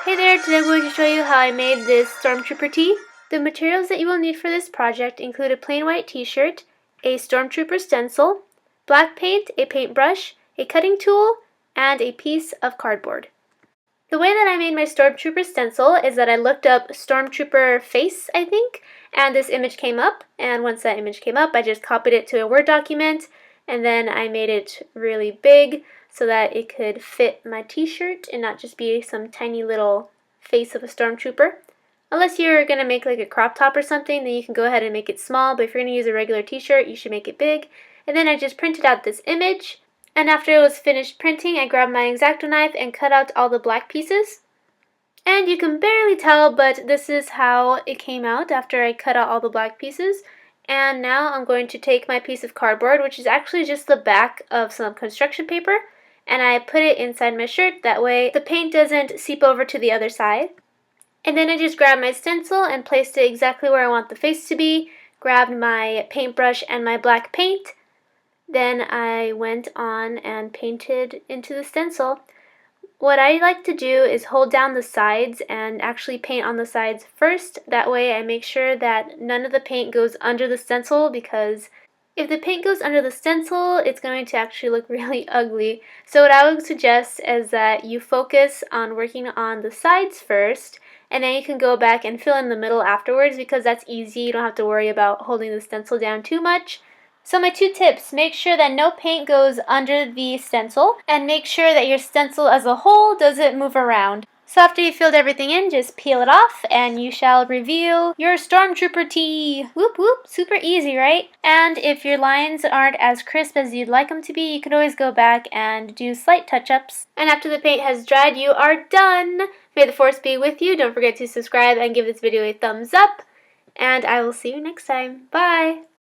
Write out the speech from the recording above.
Hey there, today I'm going to show you how I made this Stormtrooper tee. The materials that you will need for this project include a plain white t-shirt, a Stormtrooper stencil, black paint, a paintbrush, a cutting tool, and a piece of cardboard. The way that I made my Stormtrooper stencil is that I looked up Stormtrooper face, I think, and this image came up, and once that image came up, I just copied it to a Word document, and then I made it really big so that it could fit my t-shirt and not just be some tiny little face of a Stormtrooper. Unless you're going to make like a crop top or something, then you can go ahead and make it small, but if you're going to use a regular t-shirt, you should make it big. And then I just printed out this image, and after it was finished printing, I grabbed my Exacto knife and cut out all the black pieces. And you can barely tell, but this is how it came out after I cut out all the black pieces. And now I'm going to take my piece of cardboard, which is actually just the back of some construction paper, and I put it inside my shirt. That way the paint doesn't seep over to the other side. And then I just grabbed my stencil and placed it exactly where I want the face to be, grabbed my paintbrush and my black paint. Then I went on and painted into the stencil. What I like to do is hold down the sides and actually paint on the sides first. That way I make sure that none of the paint goes under the stencil, because if the paint goes under the stencil, it's going to actually look really ugly. So what I would suggest is that you focus on working on the sides first, and then you can go back and fill in the middle afterwards, because that's easy. You don't have to worry about holding the stencil down too much. So my 2 tips: make sure that no paint goes under the stencil, and make sure that your stencil as a whole doesn't move around. So after you filled everything in, just peel it off and you shall reveal your Stormtrooper tee. Whoop whoop, super easy, right? And if your lines aren't as crisp as you'd like them to be, you can always go back and do slight touch-ups. And after the paint has dried, you are done! May the Force be with you. Don't forget to subscribe and give this video a thumbs up. And I will see you next time. Bye!